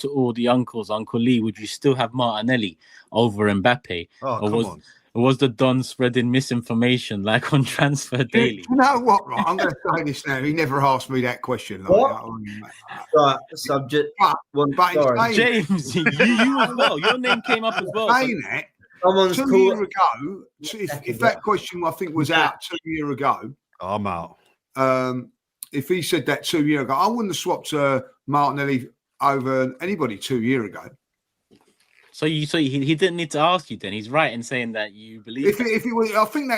to all the uncles, Uncle Lee, would you still have Martinelli over Mbappe? Oh, Or was the Don spreading misinformation like on Transfer Daily? You know what, right? I'm going to say this now. He never asked me that question. Like, Right, subject. But James, you as well. Your name came up as well. Saying that, Someone's 2 years ago, if that question I think was out 2 years ago, I'm out. If he said that 2 years ago, I wouldn't have swapped Martinelli over anybody 2 years ago. So he didn't need to ask you then. He's right in saying that you believe. If it was, I think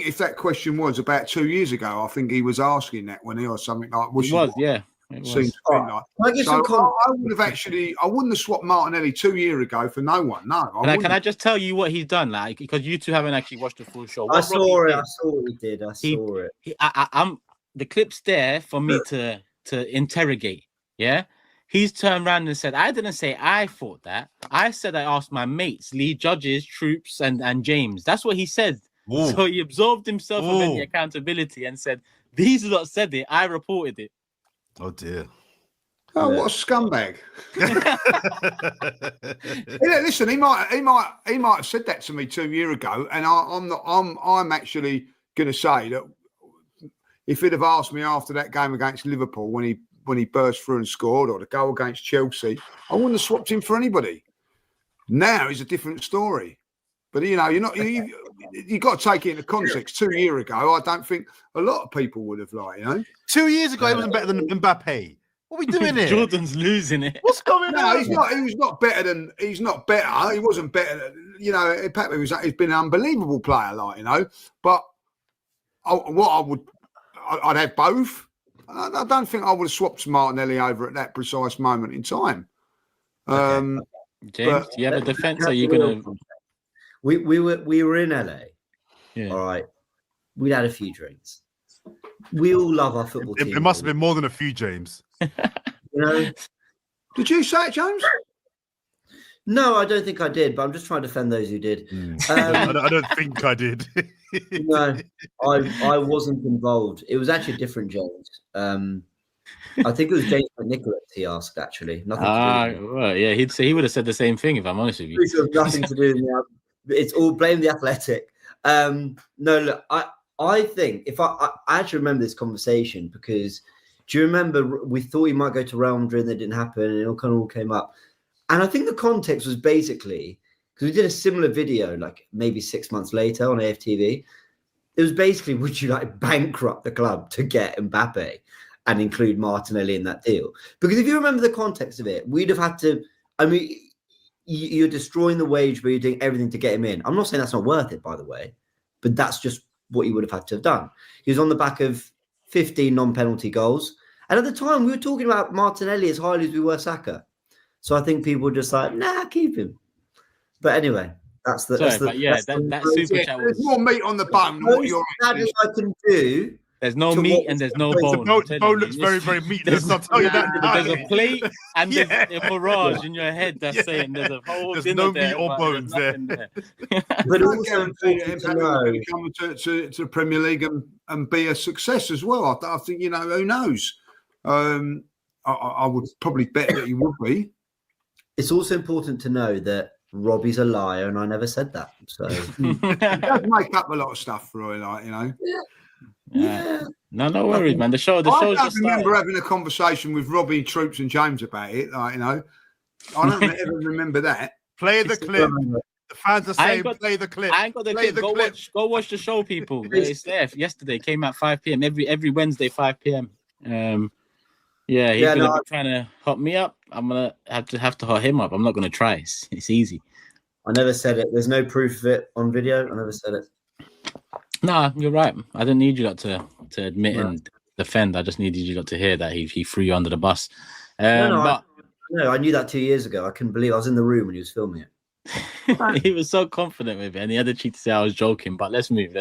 if that question was about 2 years ago, I think he was asking that when he was something like. It was, yeah. It was. I wouldn't have swapped Martinelli 2 years ago for no one. No. Can I just tell you what he's done? Like, because you two haven't actually watched the full show. I saw it. I saw what he did. I saw it. I'm the clip's there for me to interrogate. Yeah. He's turned around and said, I didn't say I thought that. I said I asked my mates, Lee, Judges, Troops, and James. That's what he said. Ooh. So he absolved himself of any accountability and said, these lot said it. I reported it. Oh, dear. Oh, what a scumbag. Yeah, listen, he might have said that to me 2 years ago, and I'm actually going to say that if he'd have asked me after that game against Liverpool when he burst through and scored, or the goal against Chelsea, I wouldn't have swapped him for anybody. Now it's a different story. But you got to take it into context. 2 years ago, I don't think a lot of people would have 2 years ago, he wasn't better than Mbappe. What are we doing here? Jordan's losing it. What's going on? He's not better. He wasn't better than, Mbappe he's been an unbelievable player, But I'd have both. I don't think I would have swapped Martinelli over at that precise moment in time. James, do you have a defence? Or are you gonna? We were in LA. Yeah. All right. We'd had a few drinks. We all love our football team. It must have been more than a few, James. Did you say it, James? No, I don't think I did, but I'm just trying to defend those who did. I don't think I did. No, I wasn't involved. It was actually a different James. I think it was James McNicholas he asked, actually. Nothing to do with well, yeah, he would have said the same thing, if I'm honest with you. It's nothing to do with it's all blame the Athletic. No, look, I think if I actually remember this conversation, because do you remember we thought he might go to Real Madrid and it didn't happen, and it all came up. And I think the context was basically, because we did a similar video like maybe 6 months later on AFTV. It was basically, would you bankrupt the club to get Mbappe and include Martinelli in that deal? Because if you remember the context of it, we'd have had to, you're destroying the wage, but you're doing everything to get him in. I'm not saying that's not worth it, by the way, but that's just what you would have had to have done. He was on the back of 15 non-penalty goals. And at the time, we were talking about Martinelli as highly as we were Saka. So I think people were just like, nah, keep him. But anyway, that super chat was... There's more meat on the bone than what you're... I can do... There's no meat and there's no bone. The bone looks very, very meatless. I'll tell you that. There's a plate and there's a mirage in your head that's saying there's a whole there's dinner no there, meat or bones there. But also important to know, come to the Premier League and be a success as well. I think, who knows? I would probably bet that he would be. It's also important to know that Robbie's a liar, and I never said that. So he does make up a lot of stuff, Roy. Yeah. No worries, man. The show. I don't remember having a conversation with Robbie, Troops, and James about it. I don't ever remember that. Play the clip. The fans are saying, play the clip. I ain't got the clip. Go watch the show, people. It's there. Yesterday came at 5 p.m. Every Wednesday 5 p.m. He's gonna be trying to hot me up. I'm gonna have to hot him up. I'm not gonna try. It's easy. I never said it. There's no proof of it on video. I never said it. No, you're right. I didn't need you lot to admit and defend. I just needed you lot to hear that he threw you under the bus. I knew that 2 years ago. I couldn't believe I was in the room when he was filming it. He was so confident with it, and the other cheat to say I was joking. But let's move.